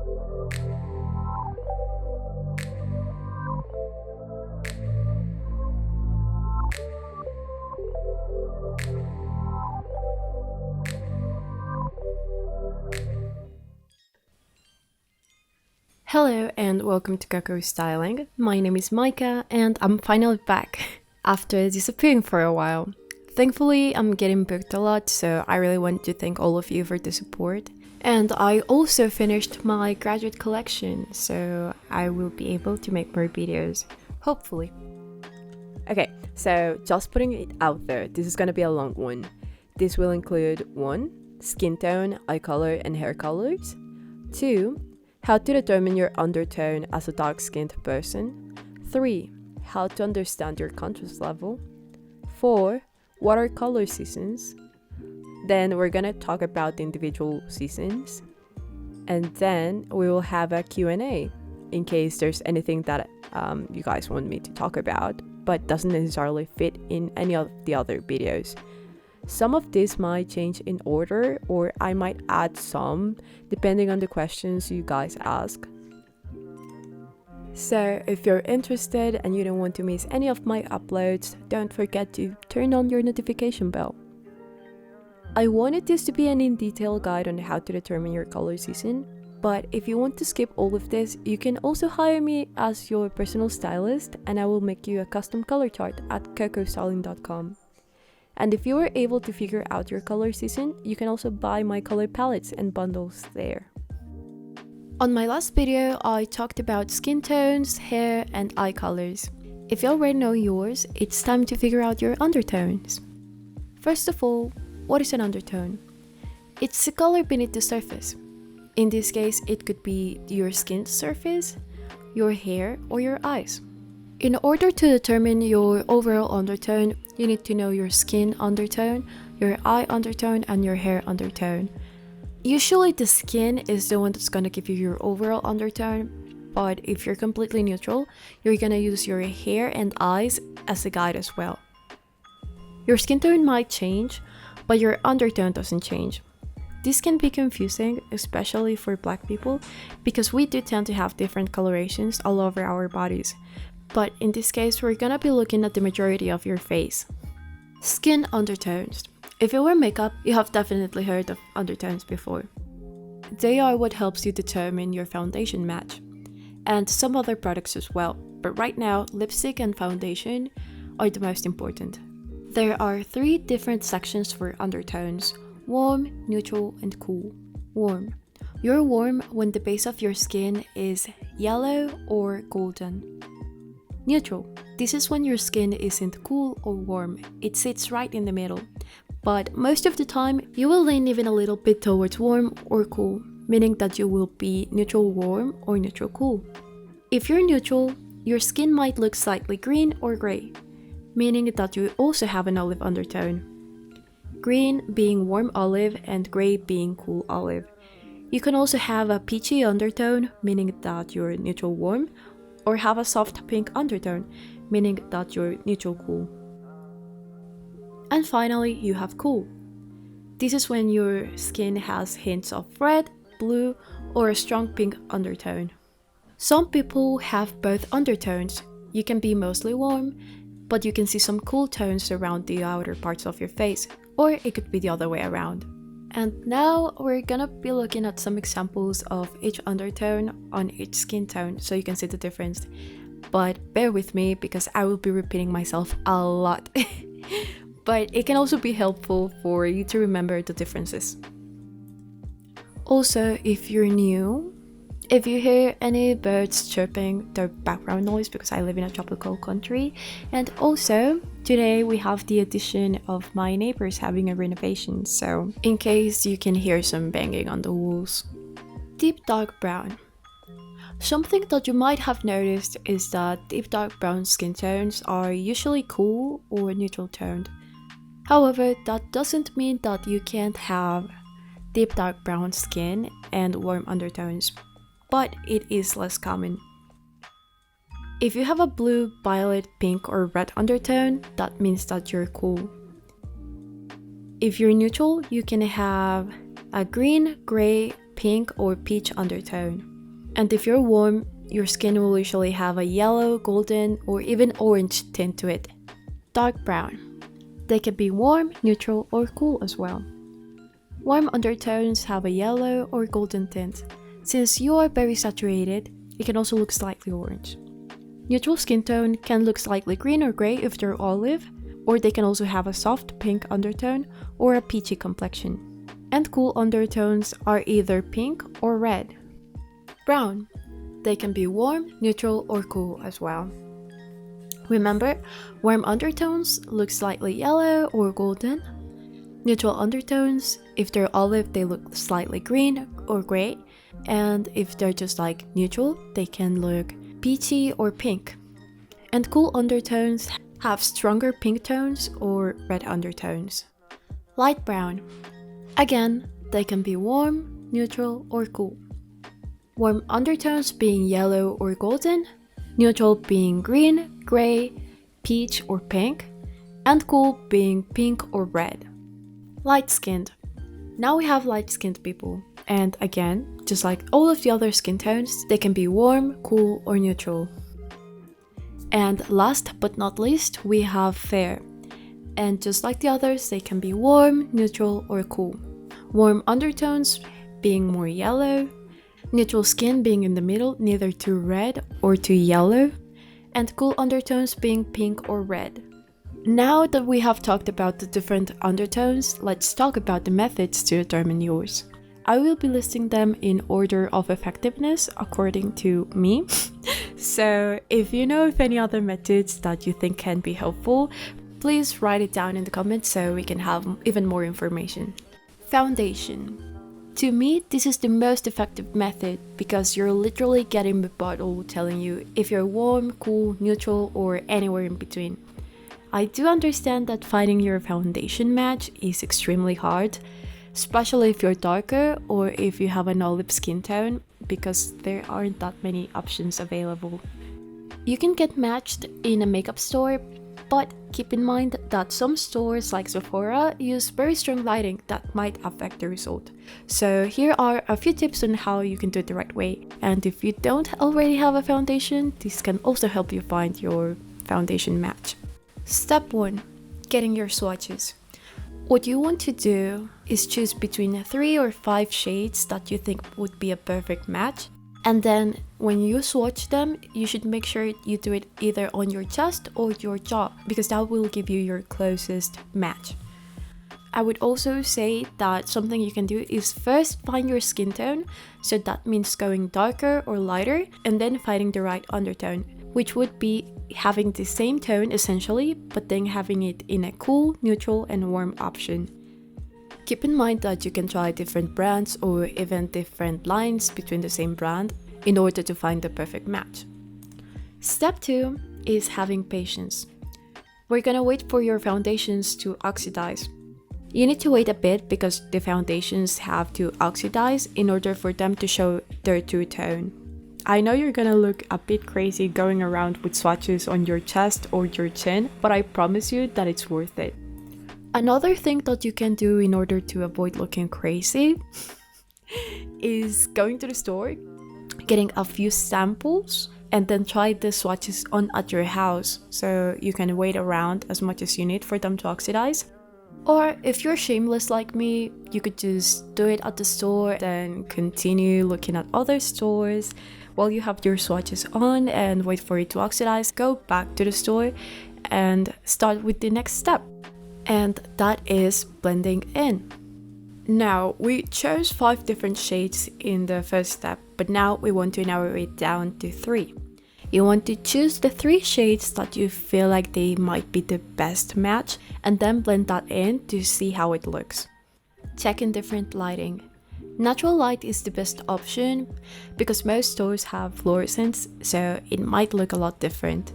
Hello and welcome to Coco Styling. My name is Micah and I'm finally back after disappearing for a while. Thankfully, I'm getting booked a lot, so I really want to thank all of you for the support. And I also finished my graduate collection, so I will be able to make more videos, hopefully. Okay, so just putting it out there, this is gonna be a long one. This will include 1. Skin tone, eye color, and hair colors. 2. How to determine your undertone as a dark-skinned person. 3. How to understand your contrast level. 4. What are color seasons? Then we're gonna talk about the individual seasons. And then we will have a Q&A in case there's anything that you guys want me to talk about, but doesn't necessarily fit in any of the other videos. Some of this might change in order, or I might add some depending on the questions you guys ask. So if you're interested and you don't want to miss any of my uploads, don't forget to turn on your notification bell. I wanted this to be an in-detail guide on how to determine your color season, but if you want to skip all of this, you can also hire me as your personal stylist and I will make you a custom color chart at cocostyling.com. And if you were able to figure out your color season, you can also buy my color palettes and bundles there. On my last video, I talked about skin tones, hair, and eye colors. If you already know yours, it's time to figure out your undertones. First of all, what is an undertone? It's the color beneath the surface. In this case, it could be your skin surface, your hair, or your eyes. In order to determine your overall undertone, you need to know your skin undertone, your eye undertone, and your hair undertone. Usually the skin is the one that's gonna give you your overall undertone, but if you're completely neutral, you're gonna use your hair and eyes as a guide as well. Your skin tone might change, but your undertone doesn't change. This can be confusing, especially for Black people, because we do tend to have different colorations all over our bodies. But in this case, we're gonna be looking at the majority of your face. Skin undertones. If you wear makeup, you have definitely heard of undertones before. They are what helps you determine your foundation match, and some other products as well, but right now, lipstick and foundation are the most important. There are 3 different sections for undertones: warm, neutral, and cool. Warm. You're warm when the base of your skin is yellow or golden. Neutral. This is when your skin isn't cool or warm, it sits right in the middle. But most of the time, you will lean even a little bit towards warm or cool, meaning that you will be neutral warm or neutral cool. If you're neutral, your skin might look slightly green or gray, meaning that you also have an olive undertone. Green being warm olive and gray being cool olive. You can also have a peachy undertone, meaning that you're neutral warm, or have a soft pink undertone, meaning that you're neutral cool. And finally, you have cool. This is when your skin has hints of red, blue, or a strong pink undertone. Some people have both undertones. You can be mostly warm, but you can see some cool tones around the outer parts of your face, or it could be the other way around. And now we're gonna be looking at some examples of each undertone on each skin tone so you can see the difference. But bear with me because I will be repeating myself a lot. But it can also be helpful for you to remember the differences. Also, if you're new, if you hear any birds chirping, they're background noise because I live in a tropical country. And also, today we have the addition of my neighbors having a renovation, so in case you can hear some banging on the walls. Deep dark brown. Something that you might have noticed is that deep dark brown skin tones are usually cool or neutral toned. However, that doesn't mean that you can't have deep dark brown skin and warm undertones, but it is less common. If you have a blue, violet, pink, or red undertone, that means that you're cool. If you're neutral, you can have a green, gray, pink, or peach undertone. And if you're warm, your skin will usually have a yellow, golden, or even orange tint to it. Dark brown. They can be warm, neutral, or cool as well. Warm undertones have a yellow or golden tint. Since you are very saturated, it can also look slightly orange. Neutral skin tone can look slightly green or gray if they're olive, or they can also have a soft pink undertone or a peachy complexion. And cool undertones are either pink or red. Brown. They can be warm, neutral, or cool as well. Remember, warm undertones look slightly yellow or golden. Neutral undertones, if they're olive, they look slightly green or gray. And if they're just like neutral, they can look peachy or pink. And cool undertones have stronger pink tones or red undertones. Light brown. Again, they can be warm, neutral, or cool. Warm undertones being yellow or golden, neutral being green, gray, peach, or pink, and cool being pink or red. Light-skinned. Now we have light-skinned people, and again, just like all of the other skin tones, they can be warm, cool, or neutral. And last but not least, we have fair. And just like the others, they can be warm, neutral, or cool. Warm undertones being more yellow, neutral skin being in the middle, neither too red or too yellow, and cool undertones being pink or red. Now that we have talked about the different undertones, let's talk about the methods to determine yours. I will be listing them in order of effectiveness according to me. So if you know of any other methods that you think can be helpful, please write it down in the comments so we can have even more information. Foundation. To me, this is the most effective method because you're literally getting the bottle telling you if you're warm, cool, neutral, or anywhere in between. I do understand that finding your foundation match is extremely hard, especially if you're darker or if you have an olive skin tone, because there aren't that many options available. You can get matched in a makeup store, but keep in mind that some stores like Sephora use very strong lighting that might affect the result. So here are a few tips on how you can do it the right way. And if you don't already have a foundation, this can also help you find your foundation match. Step 1. Getting your swatches. What you want to do is choose between 3 or 5 shades that you think would be a perfect match. And then when you swatch them, you should make sure you do it either on your chest or your jaw, because that will give you your closest match. I would also say that something you can do is first find your skin tone, so that means going darker or lighter, and then finding the right undertone, which would be having the same tone essentially, but then having it in a cool, neutral, and warm option. Keep in mind that you can try different brands or even different lines between the same brand in order to find the perfect match. Step 2 is having patience. We're gonna wait for your foundations to oxidize. You need to wait a bit because the foundations have to oxidize in order for them to show their true tone. I know you're gonna look a bit crazy going around with swatches on your chest or your chin, but I promise you that it's worth it. Another thing that you can do in order to avoid looking crazy is going to the store, getting a few samples, and then try the swatches on at your house so you can wait around as much as you need for them to oxidize. Or if you're shameless like me, you could just do it at the store, then continue looking at other stores while you have your swatches on and wait for it to oxidize. Go back to the store and start with the next step. And that is blending in. Now, we chose 5 different shades in the first step, but now we want to narrow it down to 3. You want to choose the 3 shades that you feel like they might be the best match, and then blend that in to see how it looks. Check in different lighting. Natural light is the best option because most stores have fluorescents, so it might look a lot different.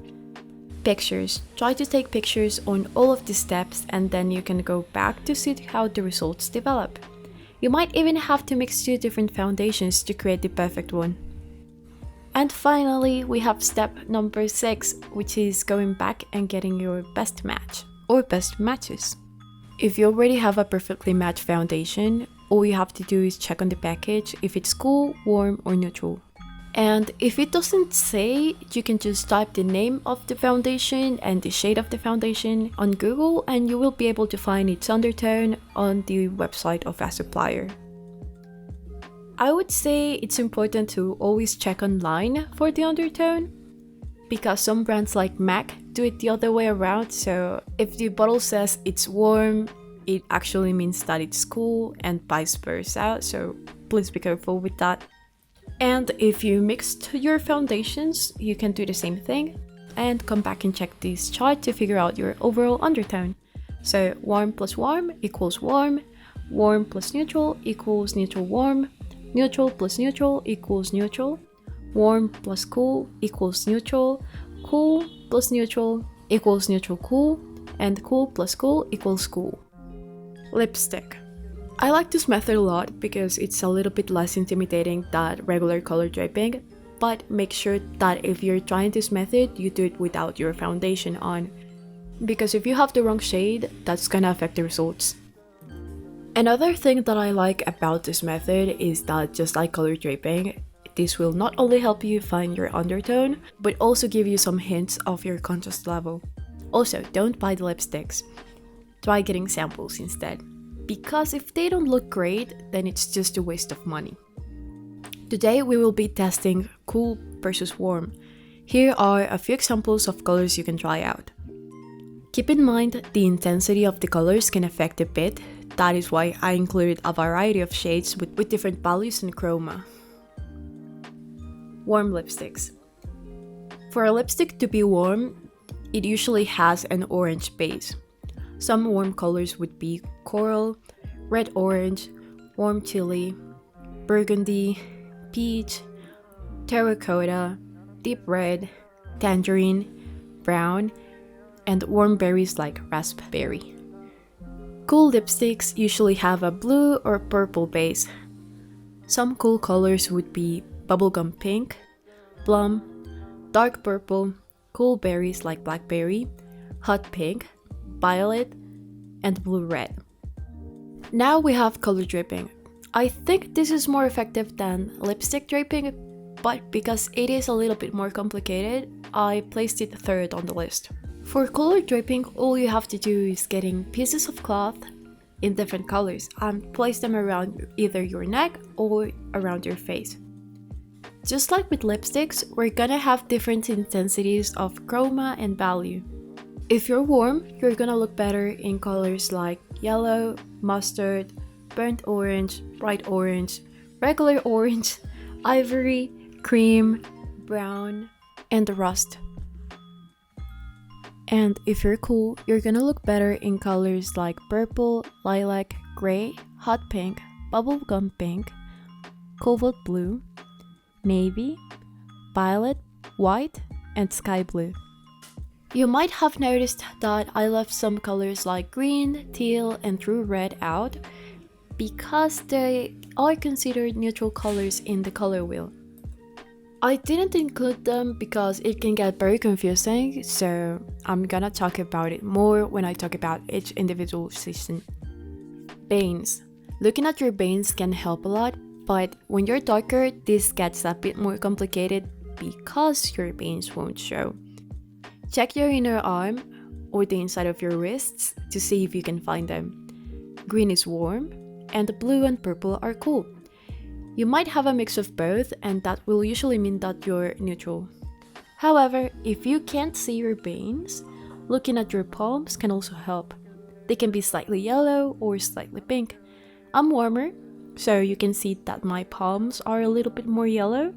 Pictures. Try to take pictures on all of the steps and then you can go back to see how the results develop. You might even have to mix 2 different foundations to create the perfect one. And finally, we have step number 6, which is going back and getting your best match or best matches. If you already have a perfectly matched foundation, all you have to do is check on the package if it's cool, warm, or neutral. And if it doesn't say, you can just type the name of the foundation and the shade of the foundation on Google, and you will be able to find its undertone on the website of a supplier. I would say it's important to always check online for the undertone, because some brands like MAC do it the other way around. So if the bottle says it's warm, it actually means that it's cool, and vice versa. So please be careful with that. And if you mixed your foundations, you can do the same thing and come back and check this chart to figure out your overall undertone. So warm plus warm equals warm, warm plus neutral equals neutral warm, neutral plus neutral equals neutral, warm plus cool equals neutral, cool plus neutral equals neutral cool, and cool plus cool equals cool. Lipstick. I like this method a lot because it's a little bit less intimidating than regular color draping, but make sure that if you're trying this method, you do it without your foundation on, because if you have the wrong shade, that's gonna affect the results. Another thing that I like about this method is that, just like color draping, this will not only help you find your undertone, but also give you some hints of your contrast level. Also, don't buy the lipsticks. Try getting samples instead, because if they don't look great, then it's just a waste of money. Today we will be testing cool versus warm. Here are a few examples of colors you can try out. Keep in mind the intensity of the colors can affect a bit. That is why I included a variety of shades with different values and chroma. Warm lipsticks. For a lipstick to be warm, it usually has an orange base. Some warm colors would be coral, red orange, warm chili, burgundy, peach, terracotta, deep red, tangerine, brown, and warm berries like raspberry. Cool lipsticks usually have a blue or purple base. Some cool colors would be bubblegum pink, plum, dark purple, cool berries like blackberry, hot pink, violet, and blue red. Now we have color draping. I think this is more effective than lipstick draping, but because it is a little bit more complicated, I placed it third on the list. For color draping, all you have to do is getting pieces of cloth in different colors and place them around either your neck or around your face. Just like with lipsticks, we're gonna have different intensities of chroma and value. If you're warm, you're gonna look better in colors like yellow, mustard, burnt orange, bright orange, regular orange, ivory, cream, brown, and rust. And if you're cool, you're gonna look better in colors like purple, lilac, gray, hot pink, bubblegum pink, cobalt blue, navy, violet, white, and sky blue. You might have noticed that I left some colors like green, teal, and true red out because they are considered neutral colors in the color wheel. I didn't include them because it can get very confusing, so I'm gonna talk about it more when I talk about each individual season. Veins. Looking at your veins can help a lot, but when you're darker, this gets a bit more complicated because your veins won't show. Check your inner arm or the inside of your wrists to see if you can find them. Green is warm, and blue and purple are cool. You might have a mix of both, and that will usually mean that you're neutral. However, if you can't see your veins, looking at your palms can also help. They can be slightly yellow or slightly pink. I'm warmer, so you can see that my palms are a little bit more yellow.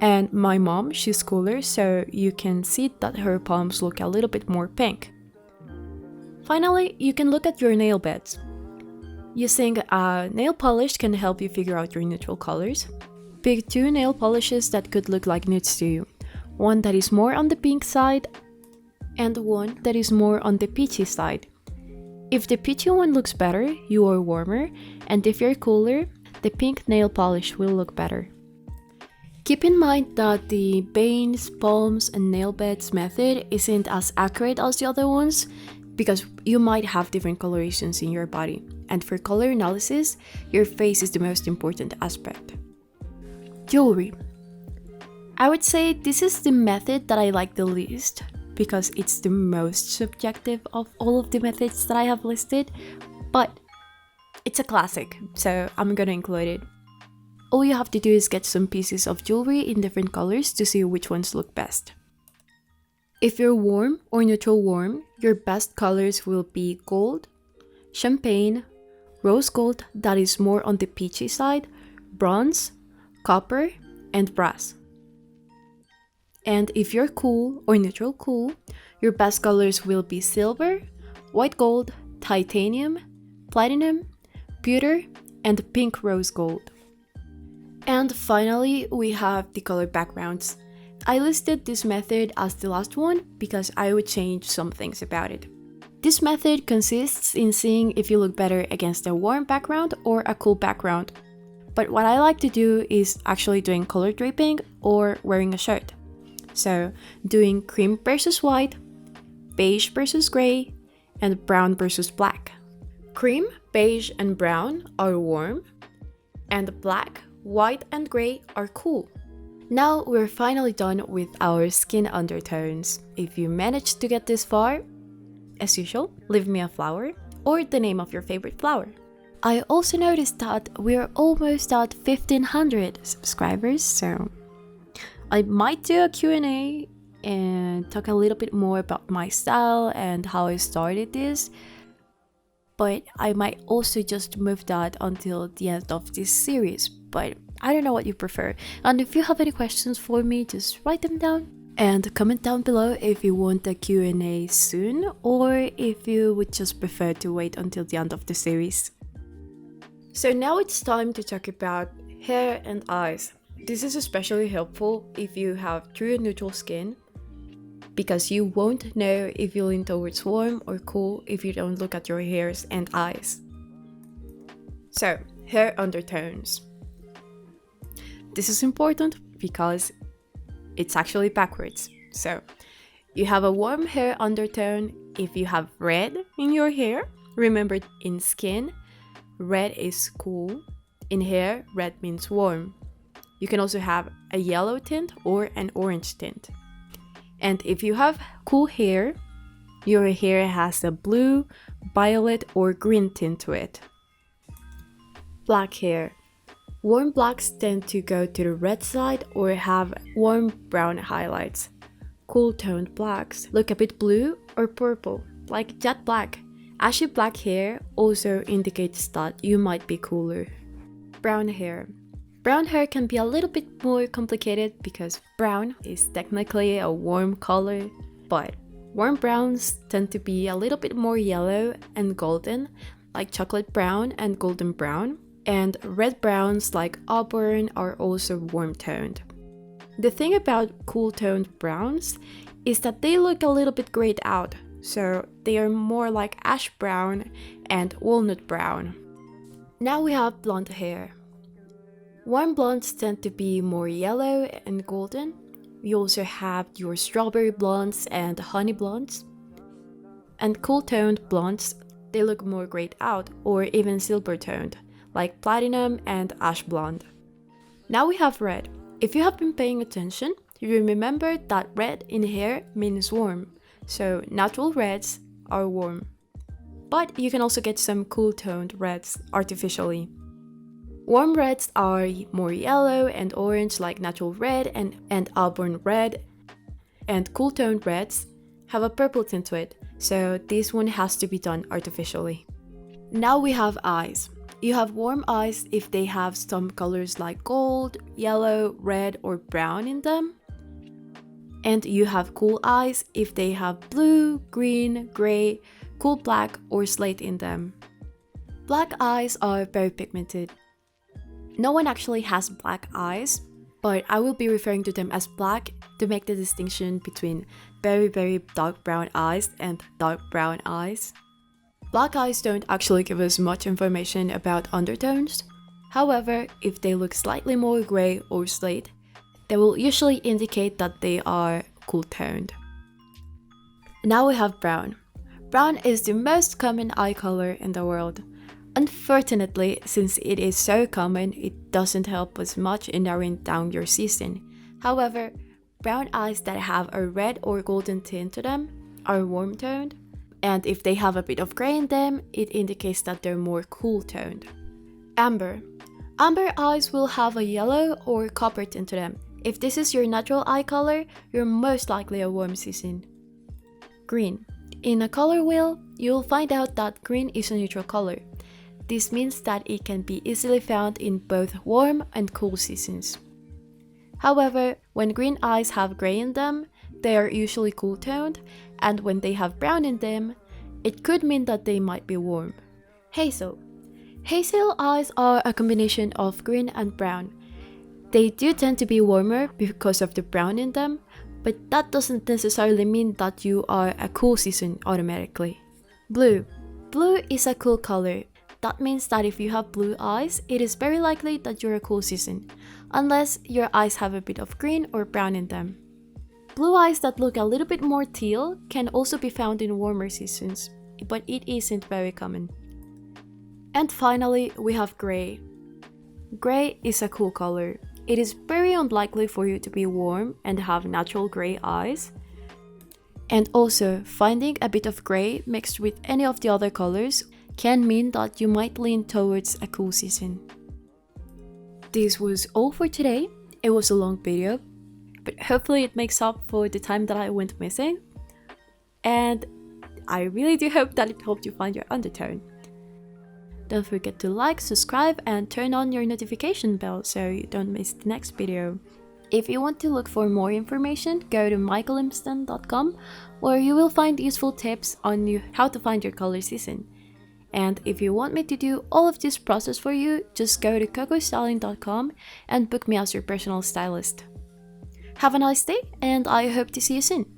And my mom, she's cooler, so you can see that her palms look a little bit more pink. Finally, you can look at your nail beds. Using a nail polish can help you figure out your neutral colors. Pick 2 nail polishes that could look like nudes to you. One that is more on the pink side, and one that is more on the peachy side. If the peachy one looks better, you are warmer, and if you're cooler, the pink nail polish will look better. Keep in mind that the veins, palms, and nail beds method isn't as accurate as the other ones because you might have different colorations in your body, and for color analysis, your face is the most important aspect. Jewelry. I would say this is the method that I like the least because it's the most subjective of all of the methods that I have listed, but it's a classic, so I'm gonna include it. All you have to do is get some pieces of jewelry in different colors to see which ones look best. If you're warm or neutral warm, your best colors will be gold, champagne, rose gold that is more on the peachy side, bronze, copper, and brass. And if you're cool or neutral cool, your best colors will be silver, white gold, titanium, platinum, pewter, and pink rose gold. And finally, we have the color backgrounds. I listed this method as the last one because I would change some things about it. This method consists in seeing if you look better against a warm background or a cool background. But what I like to do is actually doing color draping or wearing a shirt. So doing cream versus white, beige versus gray, and brown versus black. Cream, beige, and brown are warm, and black, white, and gray are cool. Now we're finally done with our skin undertones. If you managed to get this far, as usual, leave me a flower or the name of your favorite flower. I also noticed that we're almost at 1500 subscribers, so I might do a Q&A and talk a little bit more about my style and how I started this, but I might also just move that until the end of this series, but I don't know what you prefer. And if you have any questions for me, just write them down and comment down below if you want a Q&A soon or if you would just prefer to wait until the end of the series. So now it's time to talk about hair and eyes. This is especially helpful if you have true neutral skin, because you won't know if you lean towards warm or cool if you don't look at your hairs and eyes. So, hair undertones. This is important because it's actually backwards. So, you have a warm hair undertone if you have red in your hair. Remember, in skin, red is cool. In hair, red means warm. You can also have a yellow tint or an orange tint. And if you have cool hair, your hair has a blue, violet, or green tint to it. Black hair. Warm blacks tend to go to the red side or have warm brown highlights. Cool toned blacks look a bit blue or purple, like jet black. Ashy black hair also indicates that you might be cooler. Brown hair. Brown hair can be a little bit more complicated because brown is technically a warm color, but warm browns tend to be a little bit more yellow and golden, like chocolate brown and golden brown, and red browns like auburn are also warm toned. The thing about cool toned browns is that they look a little bit grayed out, so they are more like ash brown and walnut brown. Now we have blonde hair. Warm blondes tend to be more yellow and golden. We also have your strawberry blondes and honey blondes. And cool toned blondes, they look more grayed out or even silver toned, like platinum and ash blonde. Now we have red. If you have been paying attention, you will remember that red in hair means warm, so natural reds are warm. But you can also get some cool toned reds artificially. Warm reds are more yellow and orange like natural red and auburn red, and cool toned reds have a purple tint to it, so this one has to be done artificially. Now we have eyes. You have warm eyes if they have some colors like gold, yellow, red, or brown in them. And you have cool eyes if they have blue, green, gray, cool black, or slate in them. Black eyes are very pigmented. No one actually has black eyes, but I will be referring to them as black to make the distinction between very, very dark brown eyes and dark brown eyes. Black eyes don't actually give us much information about undertones. However, if they look slightly more gray or slate, they will usually indicate that they are cool toned. Now we have brown. Brown is the most common eye color in the world. Unfortunately, since it is so common, it doesn't help us much in narrowing down your season. However, brown eyes that have a red or golden tint to them are warm toned, and if they have a bit of gray in them, it indicates that they're more cool toned. Amber. Amber eyes will have a yellow or copper tint to them. If this is your natural eye color, you're most likely a warm season. Green. In a color wheel, you'll find out that green is a neutral color. This means that it can be easily found in both warm and cool seasons. However, when green eyes have gray in them, they are usually cool toned, and when they have brown in them, it could mean that they might be warm. Hazel. Hazel eyes are a combination of green and brown. They do tend to be warmer because of the brown in them, but that doesn't necessarily mean that you are a cool season automatically. Blue. Blue is a cool color. That means that if you have blue eyes, it is very likely that you're a cool season, unless your eyes have a bit of green or brown in them. Blue eyes that look a little bit more teal can also be found in warmer seasons, but it isn't very common. And finally, we have gray. Gray is a cool color. It is very unlikely for you to be warm and have natural gray eyes. And also, finding a bit of gray mixed with any of the other colors can mean that you might lean towards a cool season. This was all for today. It was a long video, but hopefully it makes up for the time that I went missing. And I really do hope that it helped you find your undertone. Don't forget to like, subscribe, and turn on your notification bell so you don't miss the next video. If you want to look for more information, go to micah.com, where you will find useful tips on how to find your color season. And if you want me to do all of this process for you, just go to cocostyling.com and book me as your personal stylist. Have a nice day, and I hope to see you soon.